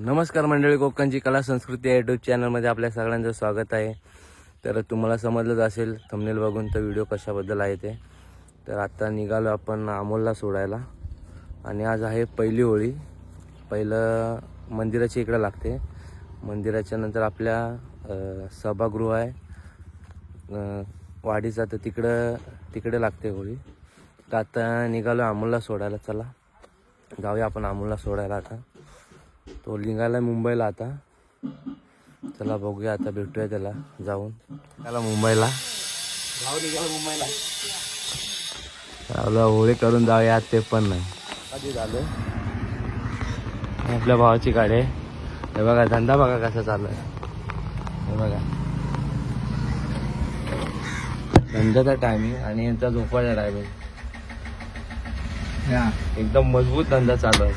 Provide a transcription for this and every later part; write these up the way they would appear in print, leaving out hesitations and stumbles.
नमस्कार मंडळी, कोकणची कला संस्कृती या यूट्यूब चॅनलमध्ये आपल्या सगळ्यांचं स्वागत आहे। तर तुम्हाला समजलंच असेल थंबनेल बघून तर व्हिडिओ कशाबद्दल आहे ते। तर आता निघालो आपण अमोलला सोडायला आणि आज आहे पहिली होळी। पहिलं मंदिराच्या इकडे लागते, मंदिराच्या नंतर आपल्या सभागृह आहे वाडीचा, तर तिकडे लागते होळी। तर आता निघालो अमोलला सोडायला। चला जाऊया आपण अमोलला सोडायला। आता तो निघाला मुंबईला, आता चला बघूया, आता भेटूया त्याला जाऊन। त्याला मुंबईला चालू होळी करून जाऊया, ते पण नाही कधी झालं। आपल्या भावाची गाडी आहे, हे बघा धंदा बघा कसा चालू आहे, हे बघा धंद्याचा टायमिंग आणि यांचा झोपायचा टायमिंग, एकदम मजबूत धंदा चालू आहे।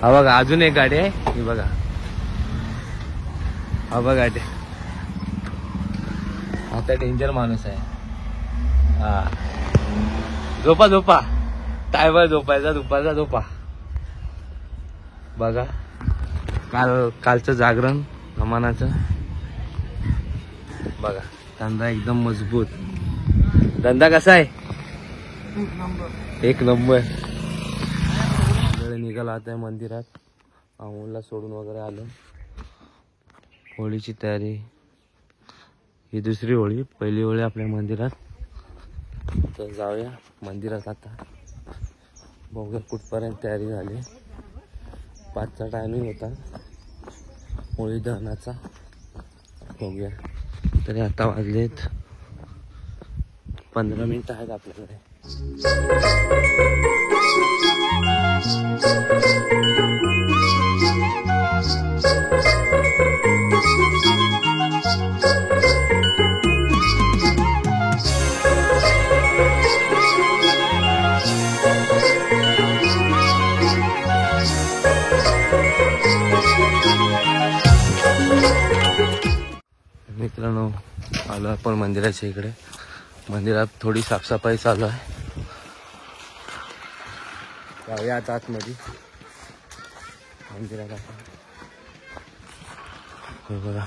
हा बघा अजून एक गाडी आहे, ही बघा, हा बघा गाडी, आता डेंजर माणूस आहे। हा झोपा झोपा, टायवर झोपायचा, दुपारचा झोपा। बघा कालचं जागरण अमानाचं, बघा धंदा एकदम मजबूत। धंदा कसा आहे? एक नंबर। निघाला आता मंदिरात, अमोलला सोडून वगैरे आलो। होळीची तयारी, ही दुसरी होळी, पहिली होळी आपल्या मंदिरात। तर जाऊया मंदिरात आता, बघूया कुठपर्यंत तयारी झाली। 5चा टायमिंग होता होळी दहनाचा, बघूया। तरी आता वाजलेत 15 मिनिटं आहेत आपल्याकडे। मित्रांनो आलो आपण मंदिराच्या इकडे। मंदिरात थोडी साफसफाई चालू आहे, जाऊया आता आतमध्ये मंदिरात। आपण बघा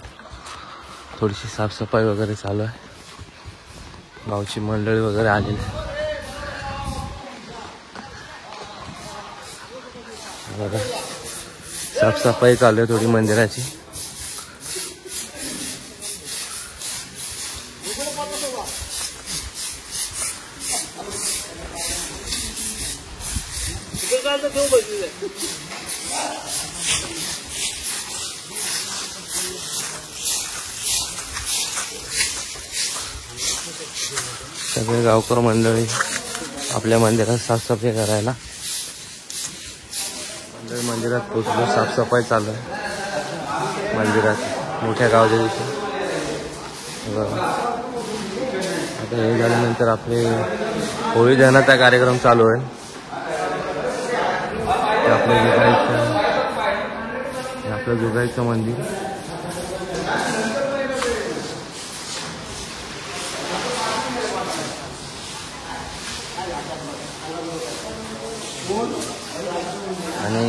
थोडीशी साफसफाई वगैरे चालू आहे, गावची मंडळी वगैरे आलेली आहे। बघा साफसफाई चालू आहे थोडी मंदिराची। सगळे गावकर मंडळी आपल्या मंदिरात साफसफाई करायला, मंदिरात पोचलो, साफसफाई चालू आहे मंदिरात, मोठ्या गावाच्या दिवशी। आता हे झाल्यानंतर आपले होळी दहनाचा कार्यक्रम चालू आहे। आपलं जुगाईचं मंदिर, आणि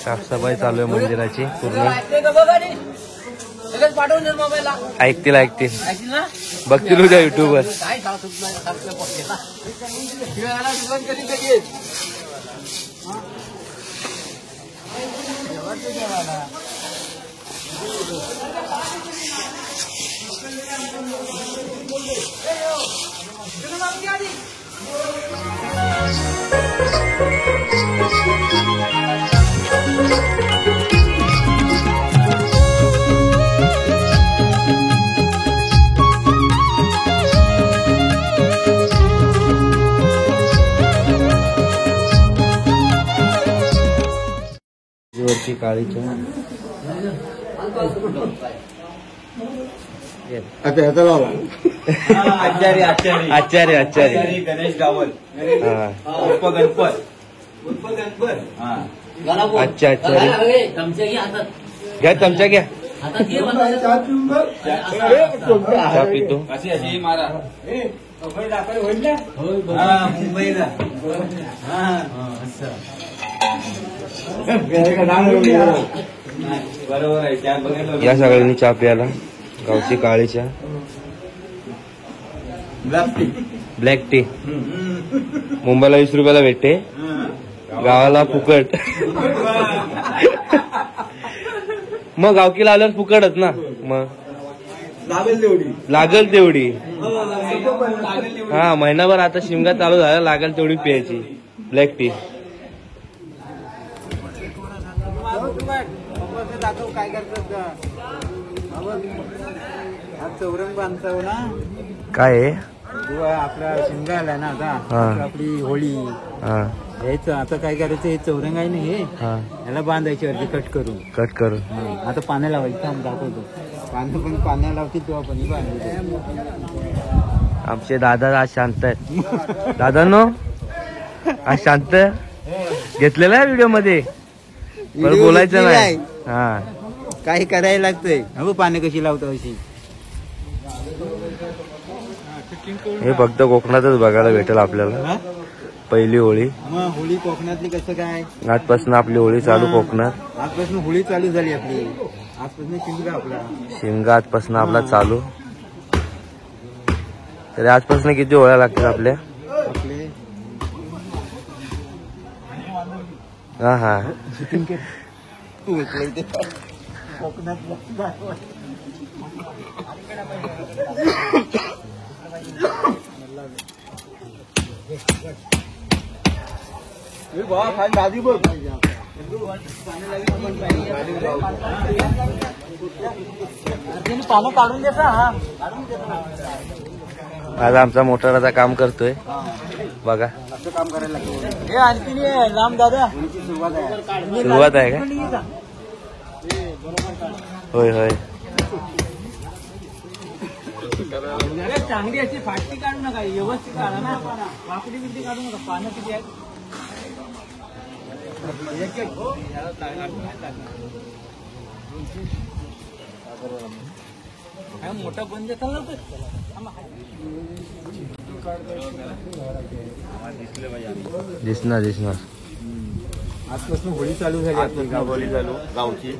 साफसफाई चालू आहे मंदिराची पूर्ण। ऐकतील बघतील उद्या युट्यूबवर। वरची काळी चहा, आचार्य आचार्य आचार्य आचार्य गणेश गावल, गणपत अच्छा अच्छा रे. घ्या चमचा घ्या. चहा पितो. या सगळ्यांनी चहा प्यायला. गावची काळी चहा, ब्लॅक टी. मुंबईला 20 रुपयाला भेटते, गावाला फुकट. मग गावकीला आल्यावर फुकटच ना. मग लागल तेवढी. हा महिनाभर आता शिमगा चालू झाला, लागल तेवढी प्यायची ब्लॅक टी. काय करतात चौरंग बांधतो ना. काय आहे आपला शिमगा आला ना आता, आपली होळी यायचं. आता काय करायचं, हे चौरंग आहे ना, हे याला बांधायची वरती कट करून. आता पाण्या लावायचं. थांब दाखवतो. पाण्या लावतील तेव्हा पण बांधायचं. आमचे दादा आज शांत आहेत. दादांनो आज शांत घेतलेला आहे व्हिडिओ मध्ये, पण बोलायचं नाही. हा काही करायला लागतंय. अगं पाण्या कशी लावतो अशी. हे फक्त कोकणातच बघायला भेटेल आपल्याला. पहिली होळी. होळी कोकणातली कसं काय. आजपासून आपली होळी चालू कोकणात. आजपासून होळी चालू झाली आपली. आजपासून शिमगा आजपासून आपला चालू. तरी आजपासून किती होळ्या लागतील आपल्या. हा हा पानं काढून देता. आज आमचा मोटराचा काम करतोय बघा. काम करायला लागतं. हे आणखी लांब दादा. सुरुवात आहे का. होय होय. चांगली अशी फाटकी काढू नका, व्यवस्थित काढा ना. वाकडी बिकडी काढू नका. पानं किती आहेत. मोठा बंद दिसणार दिसणार. आजपासून होळी चालू झाली. होळी चालू गावची.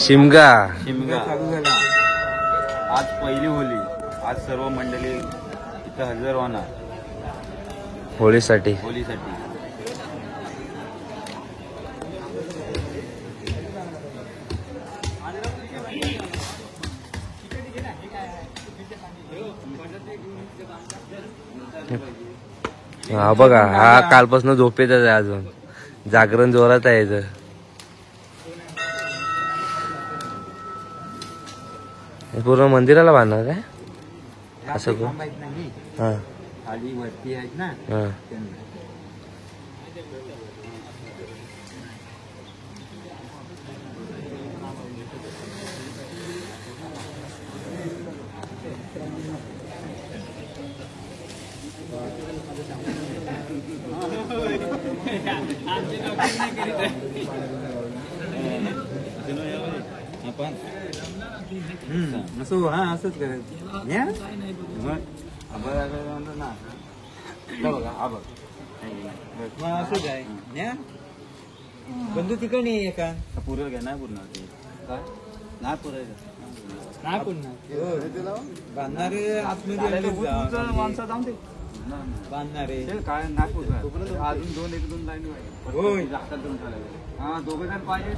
शिमगा चालू झाला. आज पहिली होळी. आज सर्व मंडळी इथं हजर होणार होळीसाठी. हा बघा, हा कालपासून झोपेतच आहे. अजून जागरण जोरात आहे याचं. पूर्ण मंदिराला बांधणार काय असं करून. हा खाली वरती आहेत ना. हा असं. हा असंच करायचं. असंच आहे. बंधू तिकडे आहे का. पुरं घ्या. नाही पुरणार ते. नाही पुरायचं. नाही पुरणार. बांधणारे आतमध्ये माणसं जाऊन ते बांधणारे काय नाही पुरणार. अजून 2 लाईन. होय. हा 2 जण पाहिजे.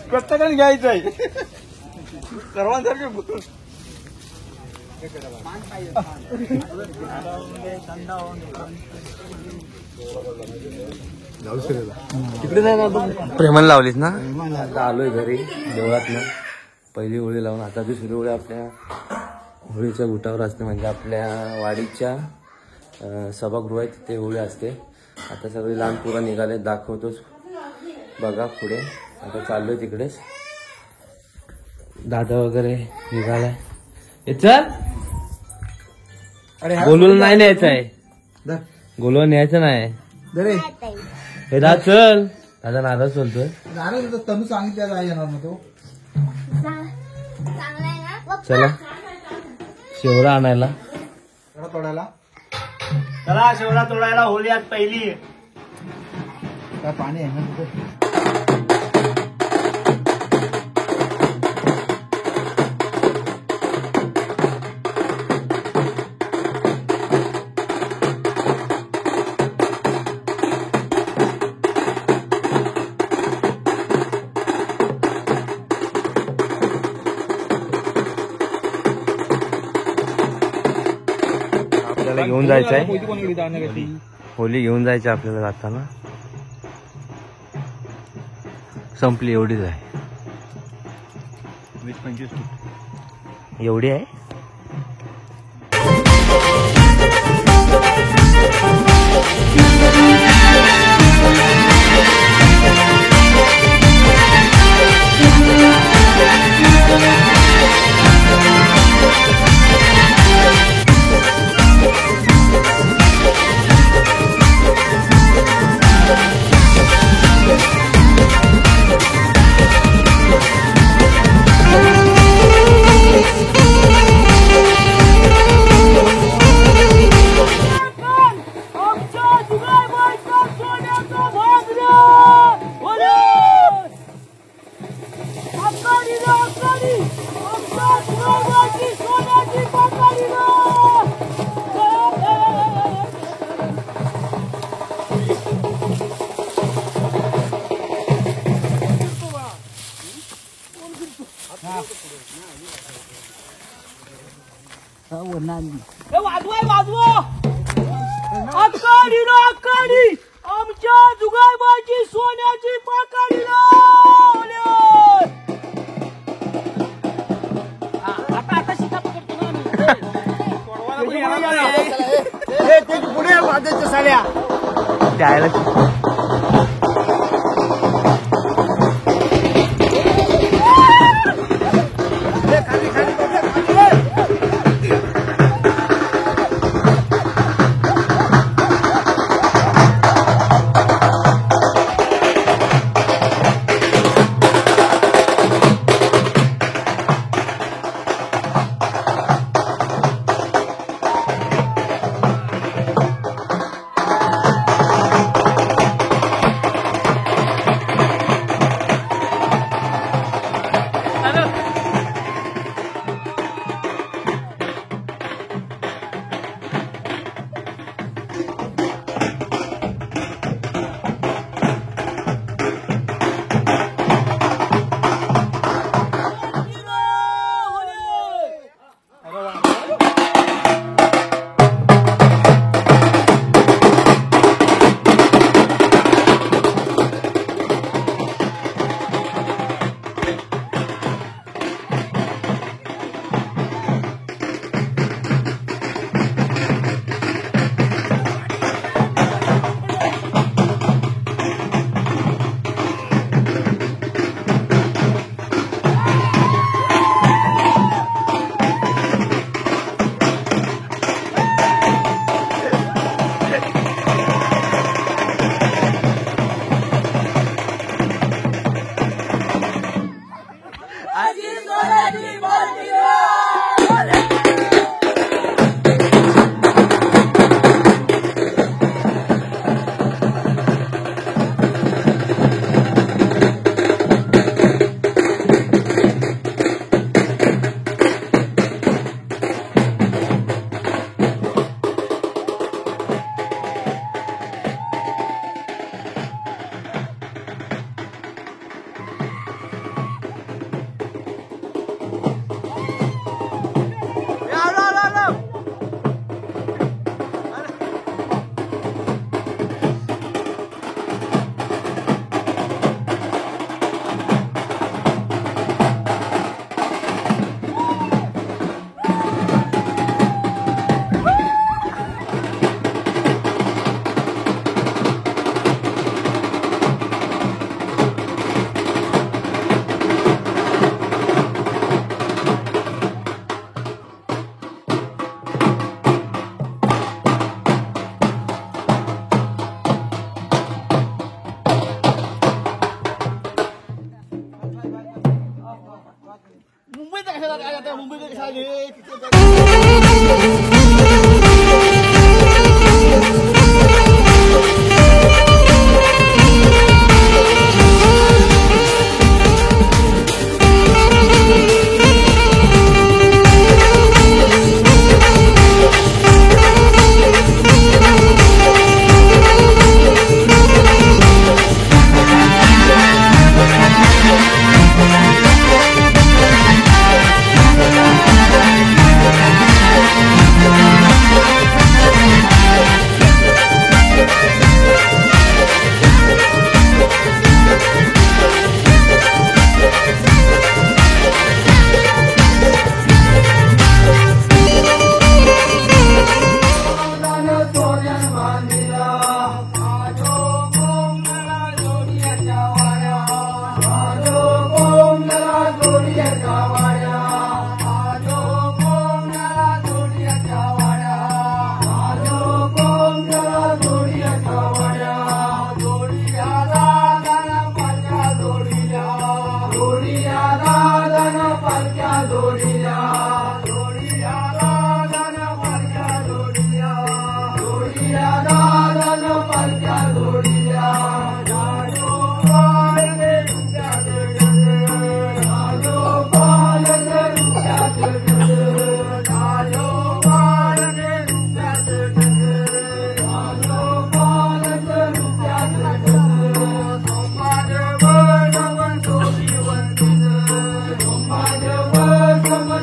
प्रत्येकाने घ्यायचंय सर्वांसारखे प्रेमान लावलीस ना. आता आलोय घरी देवळातनं. पहिली होळी लावून आता दुसरी होळी आपल्या होळीच्या गुटावर असते, म्हणजे आपल्या वाडीच्या सभागृह आहे तिथे होळी असते. आता सगळी लहान पोरं निघाले, दाखवतोच बघा पुढे. आता चाललोय तिकडेच. दादा वगैरे निघालाय. हे चल, बोलून नाही न्यायचं आहे, बोलून न्यायचं नाही. हे दादा चल, दादा नाराज बोलतोय. तनु सांगितलं येणार मग तो चला शेवरा आणायला. तोडायला चला शेवडा तोडायला. होळी आज पहिली. काय पाणी आहे ना तिथे. आपल्याला घेऊन जायचंय, होली घेऊन जायची आपल्याला जाताना. संपली एवढीच आहे. एवढी आहे. वाजवा आकाडी ना आकाडी आमच्या जुगाबाची सोन्याची पाकाडी ना. आता शिका पकडतो ना पुढे वाजायच्या साड्या द्यायला. मुंबईत कशाला काय आता मुंबईत कशाला घे Come on.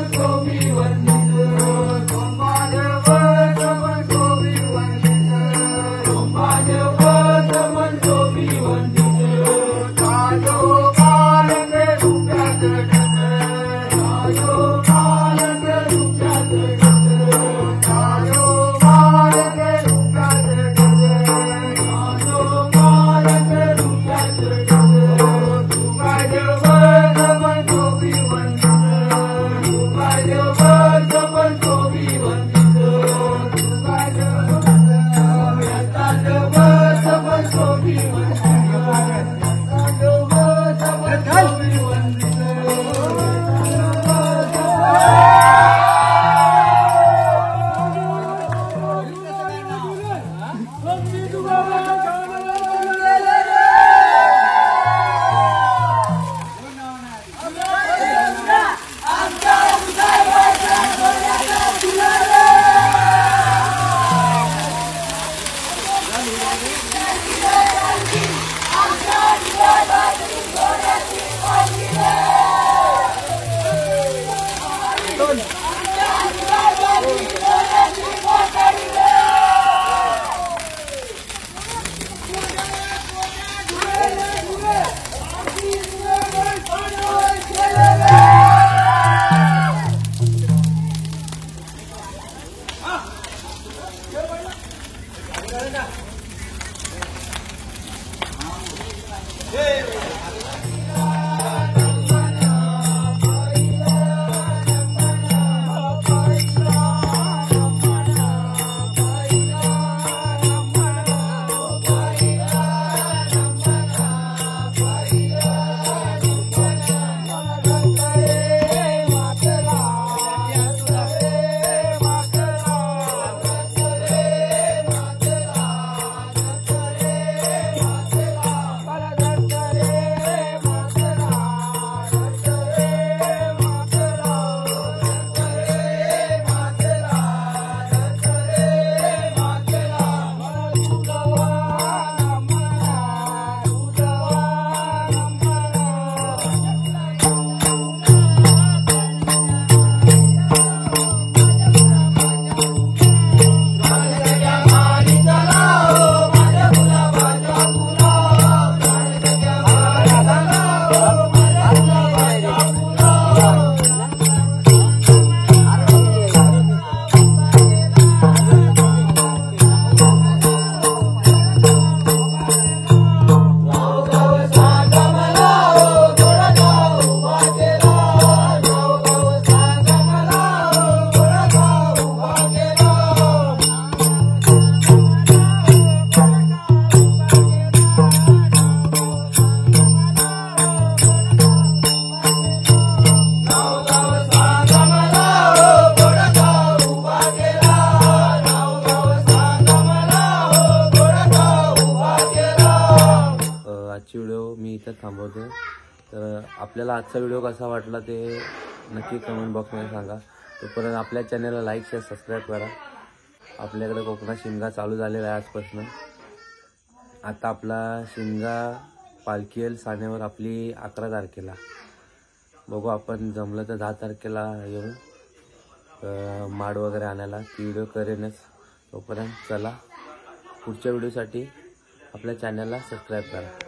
आपल्याला आजचा व्हिडिओ कसा वाटला ते नक्की कमेंट बॉक्समध्ये सांगा. तोपर्यंत आपल्या चॅनलला लाईक शेअर सबस्क्राईब करा. आपल्याकडे कोकणात शिमगा चालू झालेला आहे आजपासून. आता आपला शिमगा पालखी येईल सानेवर आपली 11 तारखेला. बघू आपण जमलं तर 10 तारखेला येऊ माड वगैरे आणायला. ती व्हिडिओ करेनच. तोपर्यंत चला पुढच्या व्हिडिओसाठी आपल्या चॅनलला सबस्क्राईब करा.